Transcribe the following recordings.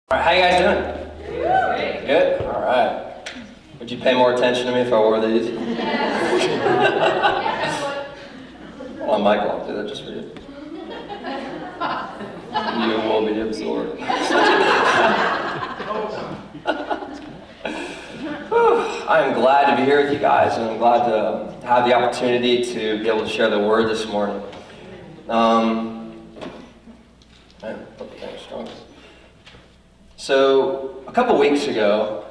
All right, how you guys doing? Good? All right. Would you pay more attention to me if I wore these? Well, Michael, I'll do that just for you. You will be absorbed. I am glad to be here with you guys, and I'm glad to have the opportunity to be able to share the word this morning. So, a couple weeks ago,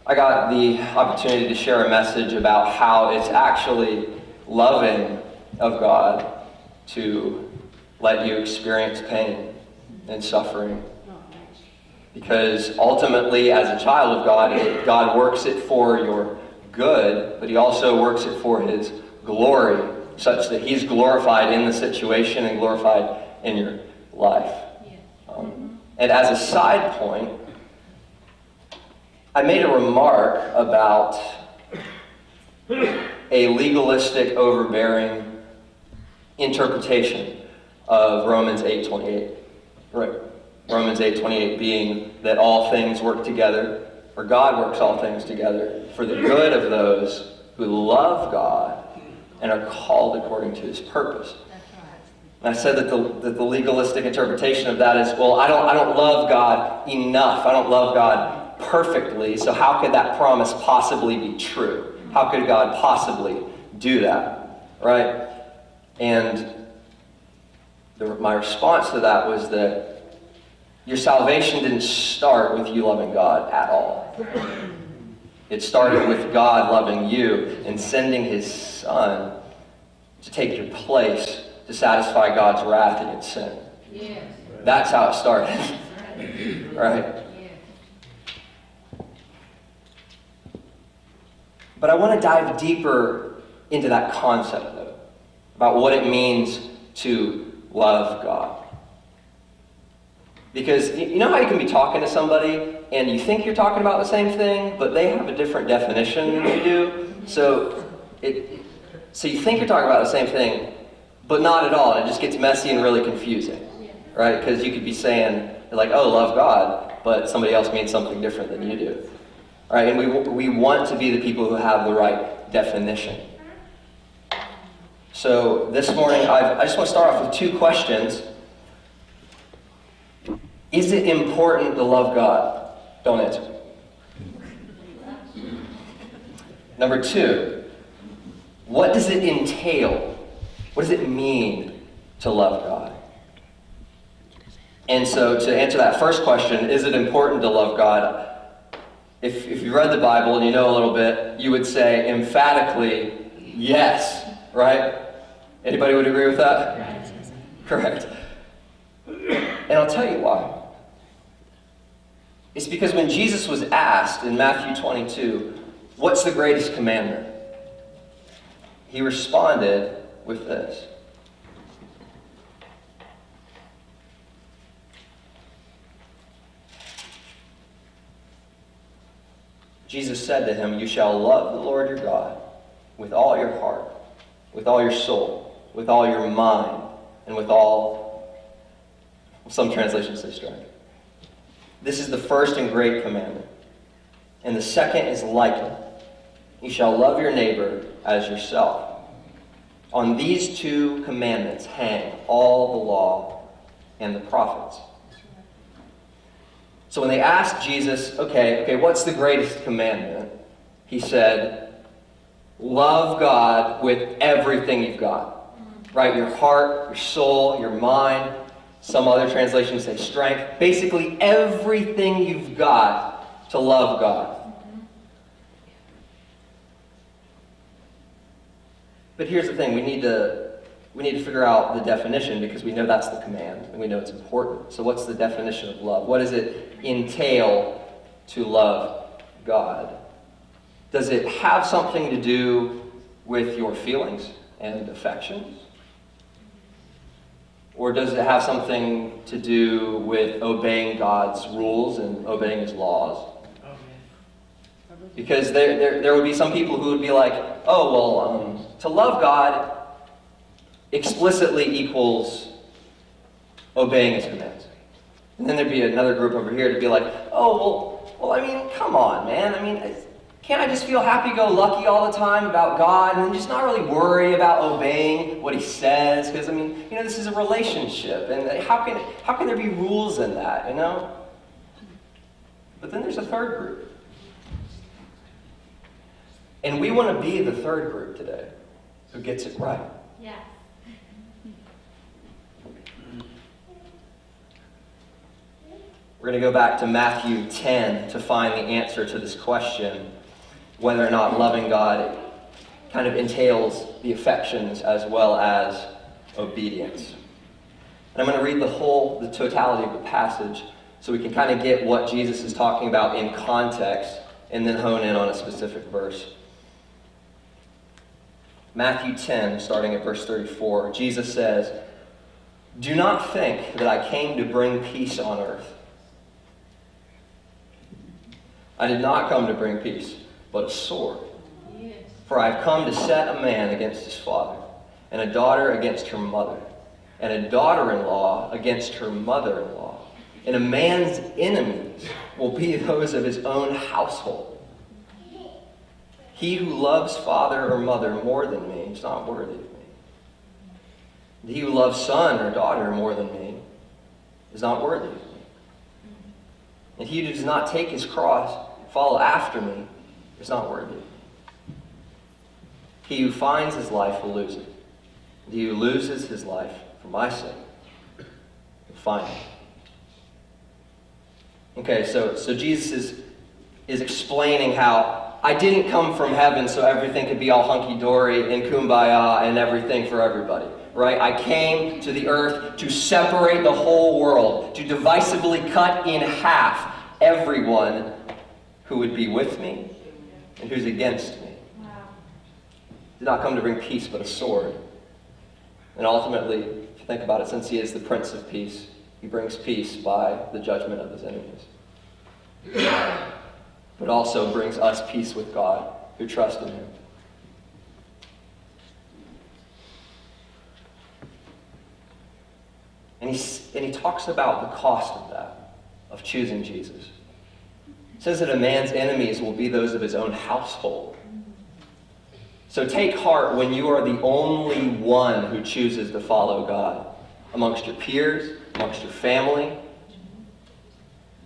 I got the opportunity to share a message about how it's actually loving of God to let you experience pain and suffering. Because ultimately, as a child of God, God works it for your good, but He also works it for His glory, such that He's glorified in the situation and glorified in your life. And as a side point, I made a remark about a legalistic, overbearing interpretation of Romans 8:28. Right. Romans 8:28 being that all things work together, or God works all things together, for the good of those who love God and are called according to His purpose. And I said that the legalistic interpretation of that is, well, I don't love God enough. I don't love God perfectly, so how could that promise possibly be true? How could God possibly do that? Right? And my response to that was that your salvation didn't start with you loving God at all. It started with God loving you and sending His Son to take your place to satisfy God's wrath against sin. Yes. That's how it started. Right? But I want to dive deeper into that concept, though, about what it means to love God. Because you know how you can be talking to somebody and you think you're talking about the same thing, but they have a different definition than you do? So you think you're talking about the same thing, but not at all, and it just gets messy and really confusing, right? Because you could be saying, like, oh, love God, but somebody else means something different than you do, right? And we want to be the people who have the right definition. So this morning, I just want to start off with two questions. Is it important to love God? Don't answer. Number two, what does it entail? What does it mean to love God? And so to answer that first question, is it important to love God? If you read the Bible and you know a little bit, you would say emphatically, yes, right? Anybody would agree with that? Right. Correct. And I'll tell you why. It's because when Jesus was asked in Matthew 22, what's the greatest commandment? He responded with this. Jesus said to him, "You shall love the Lord your God with all your heart, with all your soul, with all your mind, and with all," some translations say strength. This is the first and great commandment. And the second is like it. You shall love your neighbor as yourself. On these two commandments hang all the law and the prophets. So when they asked Jesus, okay, what's the greatest commandment? He said, love God with everything you've got. Right? Your heart, your soul, your mind. Some other translations say strength. Basically everything you've got to love God. But here's the thing, we need to figure out the definition because we know that's the command and we know it's important. So what's the definition of love? What does it entail to love God? Does it have something to do with your feelings and affections? Or does it have something to do with obeying God's rules and obeying His laws? Because there would be some people who would be like, oh, well, to love God explicitly equals obeying His commands. And then there'd be another group over here to be like, oh, well, I mean, come on, man. I mean, can't I just feel happy-go-lucky all the time about God and just not really worry about obeying what he says? Because, I mean, this is a relationship, and how can there be rules in that, But then there's a third group. And we want to be the third group today who gets it right. Yeah. We're going to go back to Matthew 10 to find the answer to this question, whether or not loving God kind of entails the affections as well as obedience. And I'm going to read the totality of the passage so we can kind of get what Jesus is talking about in context and then hone in on a specific verse. Matthew 10, starting at verse 34, Jesus says, "Do not think that I came to bring peace on earth. I did not come to bring peace, but a sword. Yes. For I have come to set a man against his father, and a daughter against her mother, and a daughter-in-law against her mother-in-law. And a man's enemies will be those of his own household. He who loves father or mother more than me is not worthy of me. And he who loves son or daughter more than me is not worthy of me. And he who does not take his cross, follow after me, is not worthy of me. He who finds his life will lose it. And he who loses his life for my sake will find it." Okay, so Jesus is explaining how I didn't come from heaven so everything could be all hunky-dory and kumbaya and everything for everybody, right? I came to the earth to separate the whole world, to divisively cut in half everyone who would be with me and who's against me. Wow. Did not come to bring peace, but a sword. And ultimately, if you think about it, since he is the Prince of Peace, he brings peace by the judgment of his enemies. But also brings us peace with God who trust in him. And he talks about the cost of that, of choosing Jesus. It says that a man's enemies will be those of his own household. So take heart when you are the only one who chooses to follow God amongst your peers, amongst your family.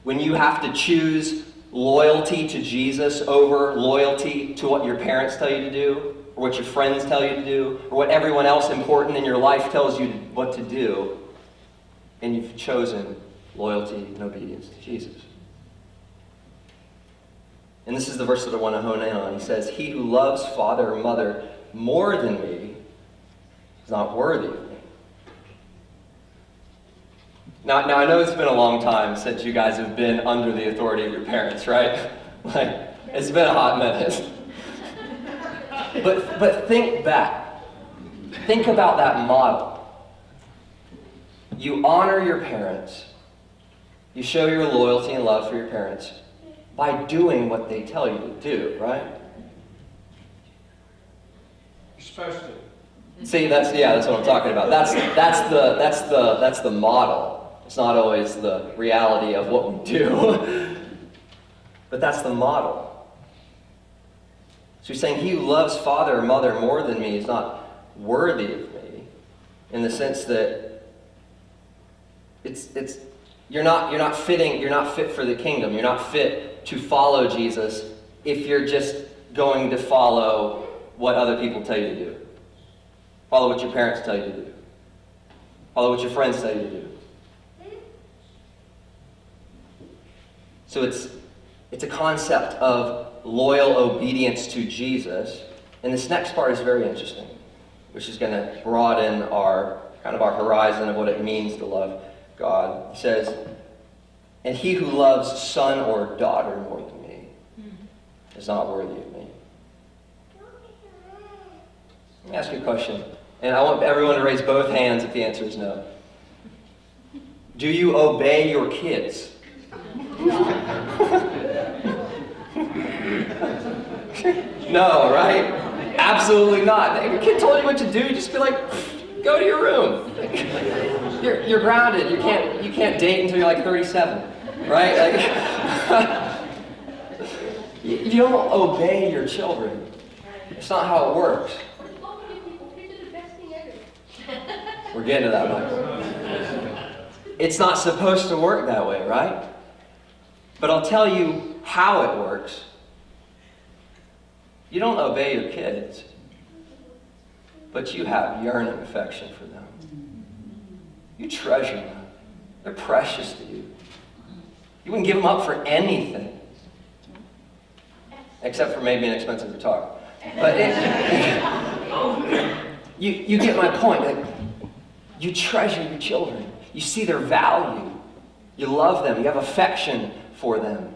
When you have to choose loyalty to Jesus over loyalty to what your parents tell you to do, or what your friends tell you to do, or what everyone else important in your life tells you what to do, and you've chosen loyalty and obedience to Jesus. And this is the verse that I want to hone in on. He says, "He who loves father or mother more than me is not worthy of me." Now I know it's been a long time since you guys have been under the authority of your parents, right? Like, it's been a hot minute. But think back. Think about that model. You honor your parents. You show your loyalty and love for your parents by doing what they tell you to do, right? You're supposed to. See, that's what I'm talking about. That's the model. It's not always the reality of what we do, but that's the model. So he's saying, he who loves father or mother more than me is not worthy of me, in the sense that you're not fit for the kingdom. You're not fit to follow Jesus if you're just going to follow what other people tell you to do. Follow what your parents tell you to do. Follow what your friends tell you to do. So it's a concept of loyal obedience to Jesus. And this next part is very interesting, which is going to broaden our horizon of what it means to love God. It says, "And he who loves son or daughter more than me is not worthy of me." Let me ask you a question, and I want everyone to raise both hands if the answer is no. Do you obey your kids? No, right? Absolutely not. If your kid told you what to do, you just be like, go to your room. you're grounded. You can't date until you're like 37, right? Like, you don't obey your children. It's not how it works. We're getting to that one. It's not supposed to work that way, right? But I'll tell you how it works. You don't obey your kids, but you have yearning affection for them. You treasure them. They're precious to you. You wouldn't give them up for anything, except for maybe an expensive guitar. But you get my point. Like, you treasure your children. You see their value. You love them. You have affection for them.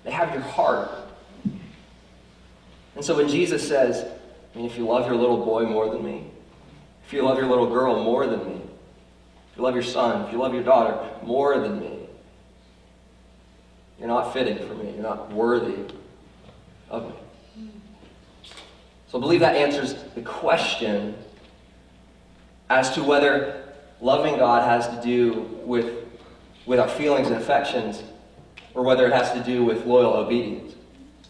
They have your heart. And so when Jesus says, if you love your little boy more than me, if you love your little girl more than me, if you love your son, if you love your daughter more than me, you're not fitting for me. You're not worthy of me. So I believe that answers the question as to whether loving God has to do with our feelings and affections, or whether it has to do with loyal obedience.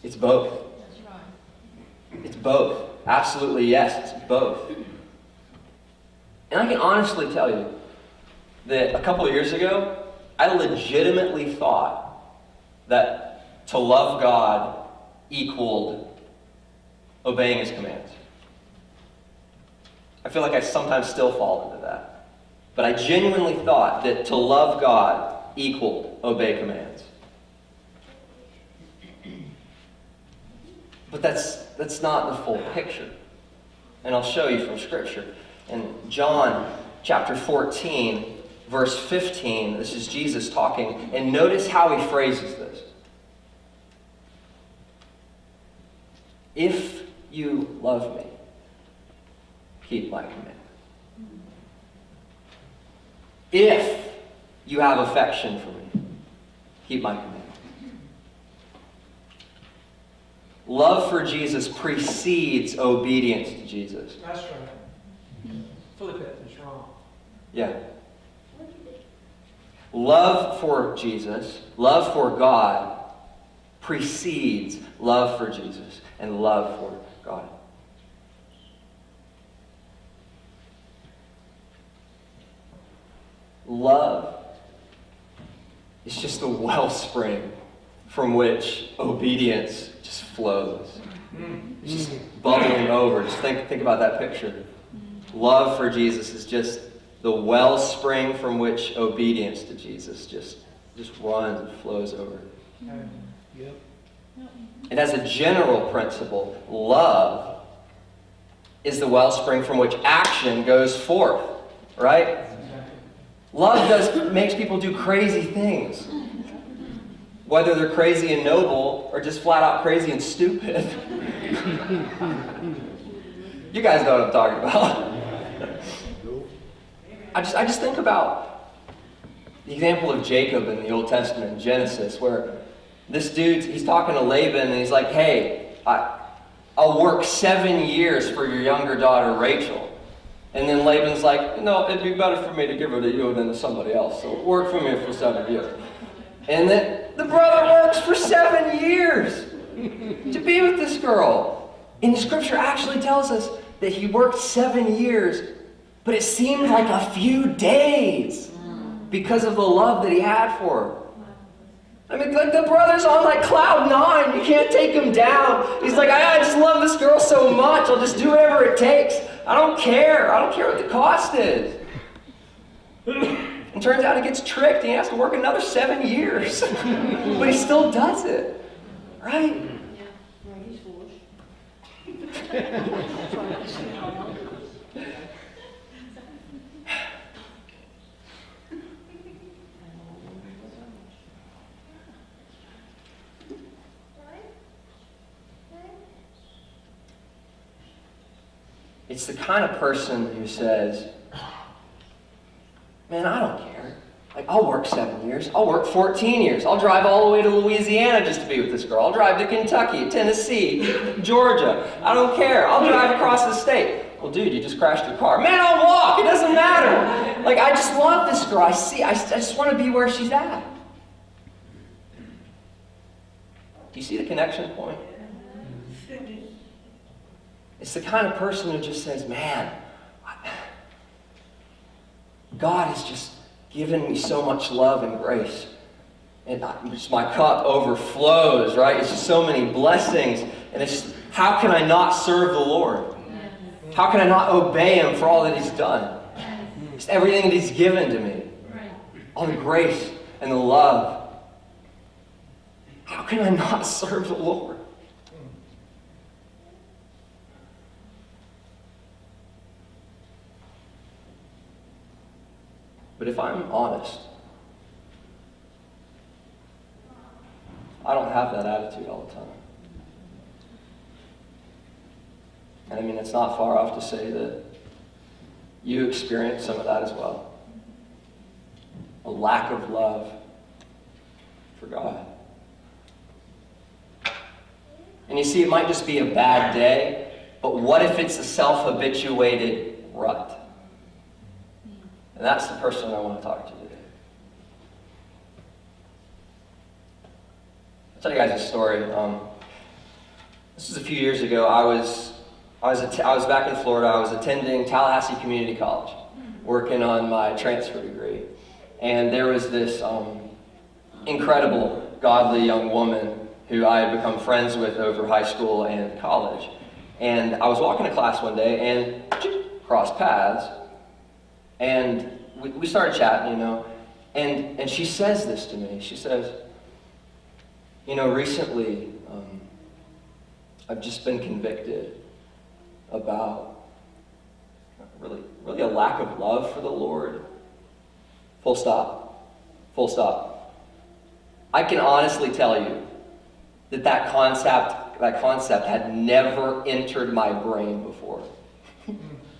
It's both. That's right. It's both. Absolutely yes, it's both. And I can honestly tell you that a couple of years ago, I legitimately thought that to love God equaled obeying His commands. I feel like I sometimes still fall into that. But I genuinely thought that to love God equaled obey commands. But that's not the full picture. And I'll show you from Scripture. In John chapter 14, verse 15, this is Jesus talking, and notice how he phrases this. If you love me, keep my commandments. If you have affection for me, keep my commandments. Love for Jesus precedes obedience to Jesus. That's right. Flip it, it's wrong. Yeah. Love for Jesus, love for God, precedes love for Jesus and love for God. Love is just the wellspring from which obedience just flows. It's just bubbling over. Just think about that picture. Love for Jesus is just the wellspring from which obedience to Jesus just runs and flows over. Yep. And as a general principle, love is the wellspring from which action goes forth, right? Love makes people do crazy things. Whether they're crazy and noble or just flat out crazy and stupid. You guys know what I'm talking about. I just think about the example of Jacob in the Old Testament, in Genesis, where this dude, he's talking to Laban and he's like, hey, I'll work 7 years for your younger daughter Rachel. And then Laban's like, no, it'd be better for me to give her to you than to somebody else. So work for me for 7 years. And then the brother works for 7 years to be with this girl. And the scripture actually tells us that he worked 7 years, but it seemed like a few days because of the love that he had for her. I mean, like the brother's on like cloud 9. You can't take him down. He's like, I just love this girl so much. I'll just do whatever it takes. I don't care. I don't care what the cost is. And turns out he gets tricked and he has to work another 7 years. But he still does it. Right? Yeah. No, he's foolish. It's the kind of person who says, man, I don't care. Like, I'll work 7 years. I'll work 14 years. I'll drive all the way to Louisiana just to be with this girl. I'll drive to Kentucky, Tennessee, Georgia. I don't care. I'll drive across the state. Well, dude, you just crashed your car. Man, I'll walk. It doesn't matter. Like, I just love this girl. I just want to be where she's at. Do you see the connection point? It's the kind of person who just says, man, God has just given me so much love and grace. And just my cup overflows, right? It's just so many blessings. And it's, how can I not serve the Lord? How can I not obey Him for all that He's done? Just everything that He's given to me. All the grace and the love. How can I not serve the Lord? But if I'm honest, I don't have that attitude all the time. And I mean, it's not far off to say that you experience some of that as well. A lack of love for God. And you see, it might just be a bad day, but what if it's a self-habituated rut? And that's the person I want to talk to today. I'll tell you guys a story. This was a few years ago. I was back in Florida. I was attending Tallahassee Community College, working on my transfer degree. And there was this incredible, godly young woman who I had become friends with over high school and college. And I was walking to class one day and crossed paths. And we started chatting, you know. And she says this to me. She says, you know, recently I've just been convicted about really a lack of love for the Lord. Full stop. Full stop. I can honestly tell you that concept had never entered my brain before.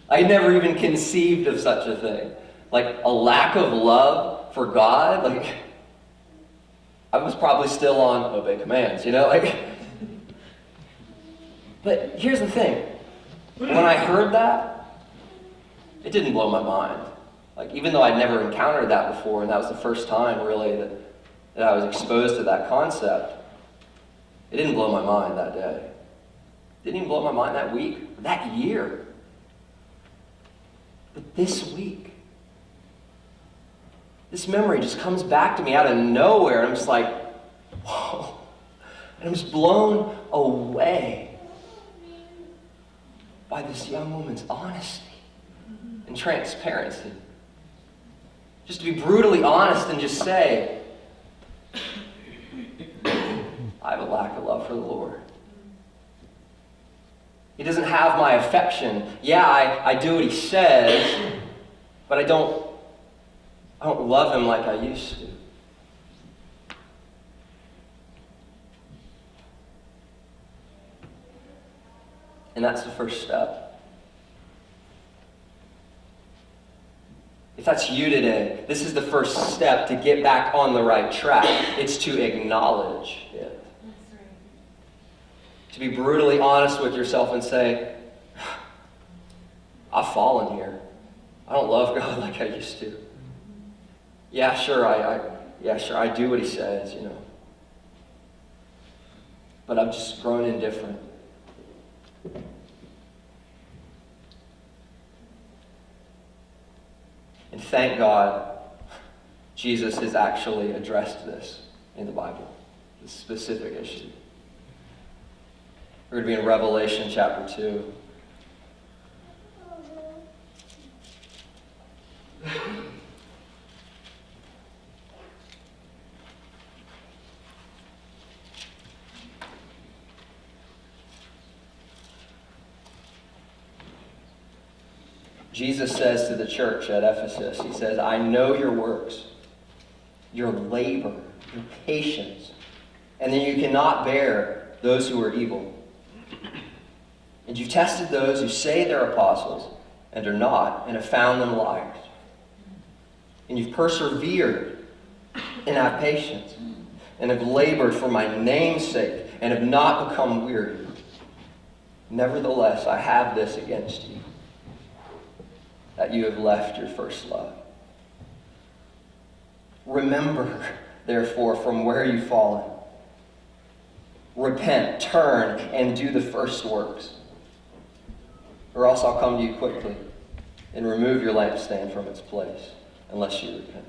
I never even conceived of such a thing. Like a lack of love for God, like I was probably still on obey commands, you know? But here's the thing. When I heard that, it didn't blow my mind. Like, even though I'd never encountered that before, and that was the first time really that I was exposed to that concept, it didn't blow my mind that day. It didn't even blow my mind that week, that year. But this week, this memory just comes back to me out of nowhere. And I'm just like, whoa. And I'm just blown away by this young woman's honesty and transparency. Just to be brutally honest and just say, I have a lack of love for the Lord. He doesn't have my affection. Yeah, I do what He says, but I don't love Him like I used to. And that's the first step. If that's you today, this is the first step to get back on the right track. It's to acknowledge it. That's right. To be brutally honest with yourself and say, I've fallen here. I don't love God like I used to. Yeah, sure, I do what He says, you know. But I've just grown indifferent. And thank God, Jesus has actually addressed this in the Bible, this specific issue. We're going to be in Revelation chapter 2. Jesus says to the church at Ephesus, He says, I know your works, your labor, your patience, and that you cannot bear those who are evil. And you've tested those who say they're apostles and are not, and have found them liars. And you've persevered and have patience, and have labored for my name's sake, and have not become weary. Nevertheless, I have this against you, that you have left your first love. Remember, therefore, from where you've fallen. Repent, turn, and do the first works. Or else I'll come to you quickly and remove your lampstand from its place, unless you repent.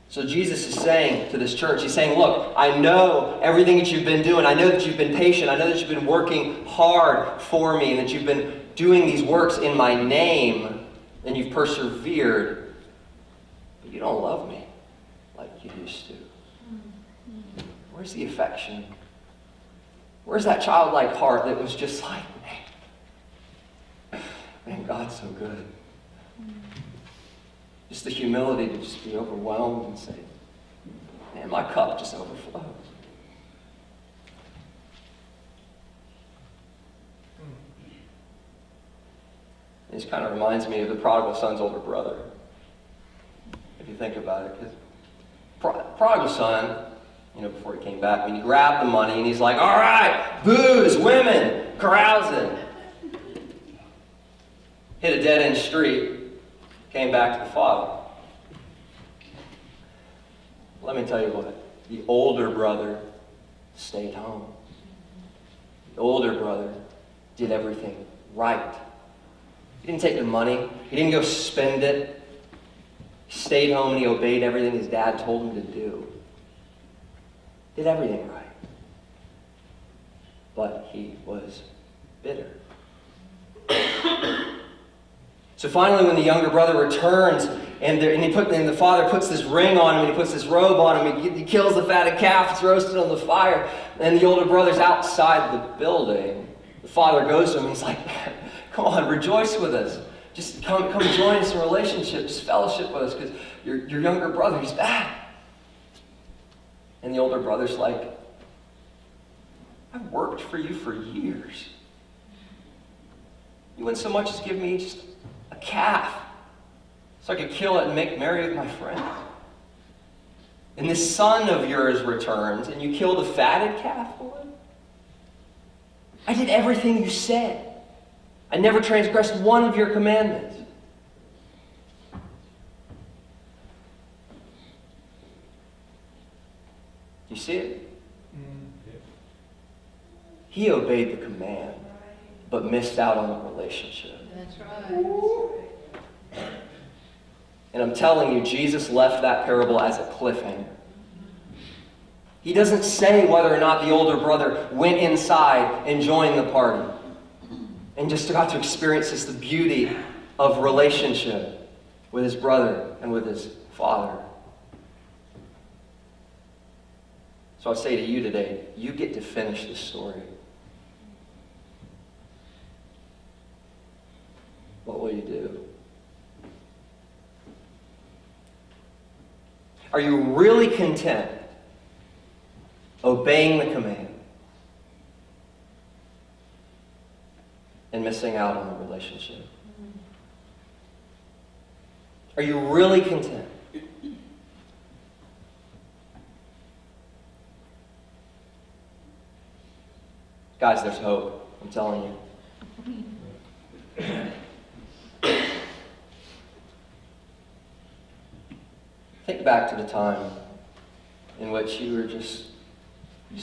So Jesus is saying to this church, he's saying, look, I know everything that you've been doing. I know that you've been patient. I know that you've been working hard for me, and that you've been doing these works in my name, and you've persevered. But you don't love me like you used to. Where's the affection? Where's that childlike heart that was just like, man, God's so good. Just the humility to just be overwhelmed and say, man, my cup just overflows. This kind of reminds me of the prodigal son's older brother, if you think about it. Because prodigal son, before he came back, he grabbed the money and he's like, all right, booze, women, carousing. Hit a dead-end street, came back to the father. Let me tell you what, the older brother stayed home. The older brother did everything right. He didn't take the money. He didn't go spend it. He stayed home and he obeyed everything his dad told him to do. Did everything right. But he was bitter. So finally, when the younger brother returns, and the father puts this ring on him, and he puts this robe on him, he kills the fatted calf, it's roasted on the fire, and the older brother's outside the building. The father goes to him, and he's like, come on, rejoice with us. Just come join us in a relationship, just fellowship with us, because your younger brother, he's back. And the older brother's like, I've worked for you for years. You wouldn't so much as give me just a calf so I could kill it and make merry with my friends. And this son of yours returns and you kill the fatted calf for him? I did everything you said. I never transgressed one of your commandments. You see it? He obeyed the command, but missed out on the relationship. That's right. And I'm telling you, Jesus left that parable as a cliffhanger. He doesn't say whether or not the older brother went inside and joined the party and just got to experience just the beauty of relationship with his brother and with his father. So I say to you today, you get to finish this story. What will you do? Are you really content obeying the command and missing out on the relationship? Are you really content? Guys, there's hope. I'm telling you. Think back to the time in which you just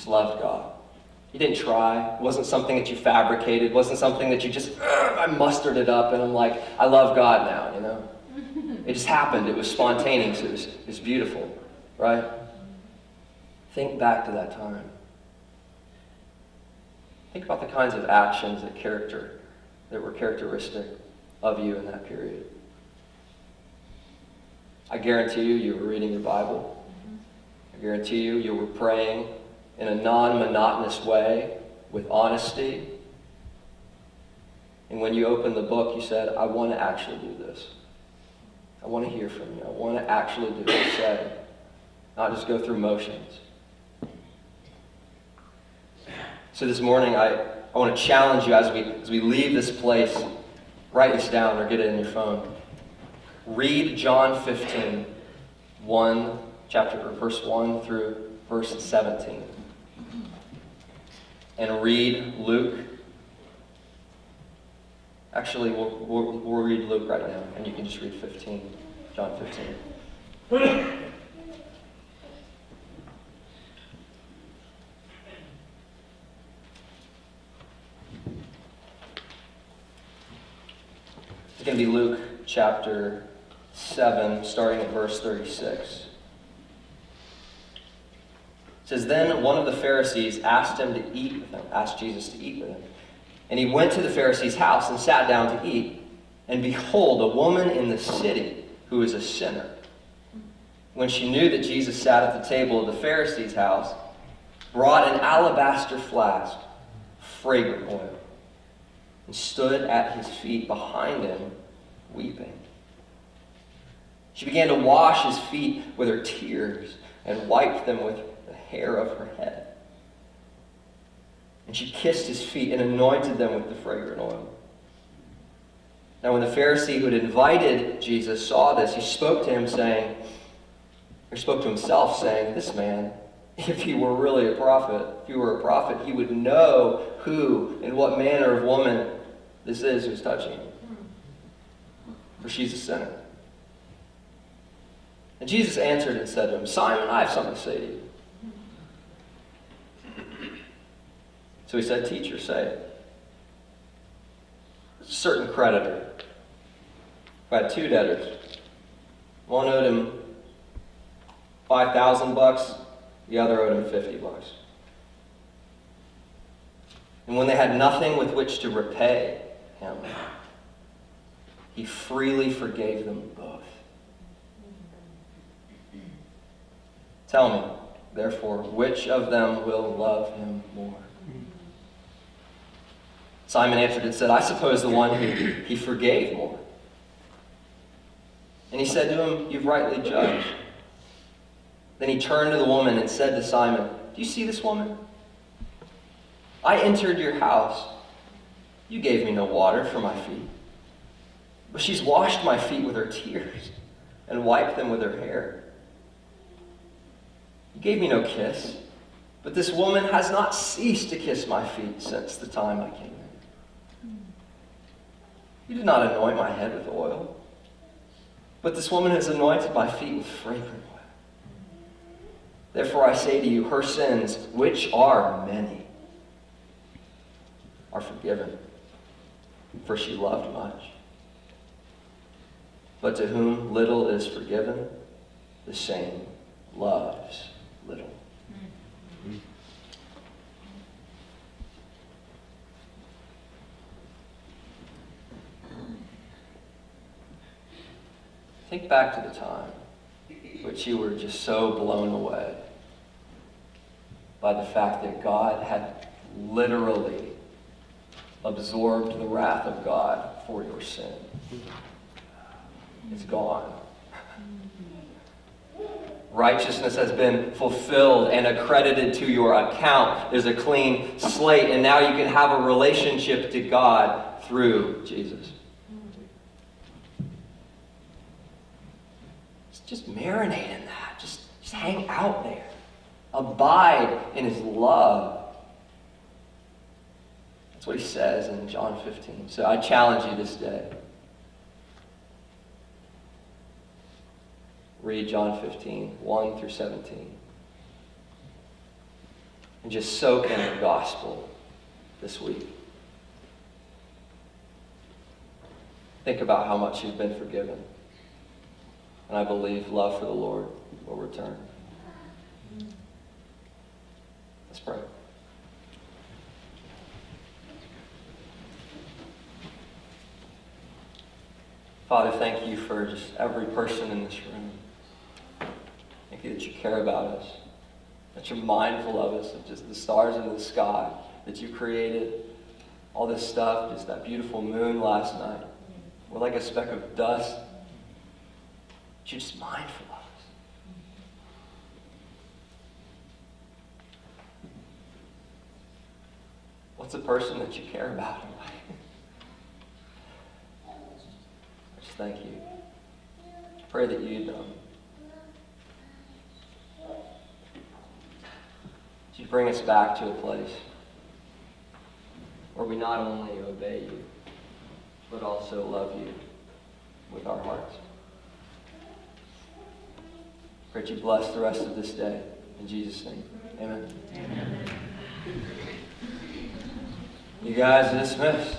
loved God. You didn't try. It wasn't something that you fabricated. It wasn't something that you just, I mustered it up and I'm like, I love God now, It just happened. It was spontaneous. It was beautiful, right? Think back to that time. Think about the kinds of actions that were characteristic of you in that period. I guarantee you were reading your Bible. I guarantee you were praying in a non-monotonous way with honesty. And when you opened the book, you said, I want to actually do this. I want to hear from you. I want to actually do what you say, not just go through motions. So this morning, I want to challenge you as we leave this place. Write this down or get it in your phone. Read John 15, verse 1 through verse 17. And read Luke Actually, we'll read Luke right now, and you can just read 15, John 15. It's going to be Luke chapter 7, starting at verse 36. It says, "Then one of the Pharisees asked Jesus to eat with him. And he went to the Pharisee's house and sat down to eat. And behold, a woman in the city who is a sinner, when she knew that Jesus sat at the table of the Pharisee's house, brought an alabaster flask, fragrant oil, and stood at his feet behind him, weeping. She began to wash his feet with her tears and wiped them with the hair of her head. And she kissed his feet and anointed them with the fragrant oil. Now when the Pharisee who had invited Jesus saw this, he spoke to himself, saying, this man, if he were really a prophet, he would know who and what manner of woman this is who's touching him. For she's a sinner. And Jesus answered and said to him, Simon, I have something to say to you. So he said, Teacher, say it. A certain creditor who had two debtors. One owed him $5,000, the other owed him $50. And when they had nothing with which to repay him, he freely forgave them both. Tell me, therefore, which of them will love him more? Simon answered and said, I suppose the one who he forgave more. And he said to him, You've rightly judged. Then he turned to the woman and said to Simon, Do you see this woman? I entered your house. You gave me no water for my feet, but she's washed my feet with her tears and wiped them with her hair. You gave me no kiss, but this woman has not ceased to kiss my feet since the time I came in. You did not anoint my head with oil, but this woman has anointed my feet with fragrant oil. Therefore I say to you, her sins, which are many, are forgiven, for she loved much. But to whom little is forgiven, the same loves little. Think back to the time which you were just so blown away by the fact that God had literally absorbed the wrath of God for your sin. It's gone. Righteousness has been fulfilled and accredited to your account. There's a clean slate, and now you can have a relationship to God through Jesus. Just marinate in that. Just hang out there. Abide in his love. That's what he says in John 15. So I challenge you this day. Read John 15, 1 through 17. And just soak in the gospel this week. Think about how much you've been forgiven. And I believe love for the Lord will return. Let's pray. Father, thank you for just every person in this room. Thank you that you care about us, that you're mindful of us, of just the stars in the sky, that you created all this stuff, just that beautiful moon last night. We're like a speck of dust. You're just mindful of us. What's a person that you care about in life? I just thank you. Pray that you'd bring us back to a place where we not only obey you, but also love you with our hearts. Pray that you bless the rest of this day. In Jesus' name, amen. You guys are dismissed.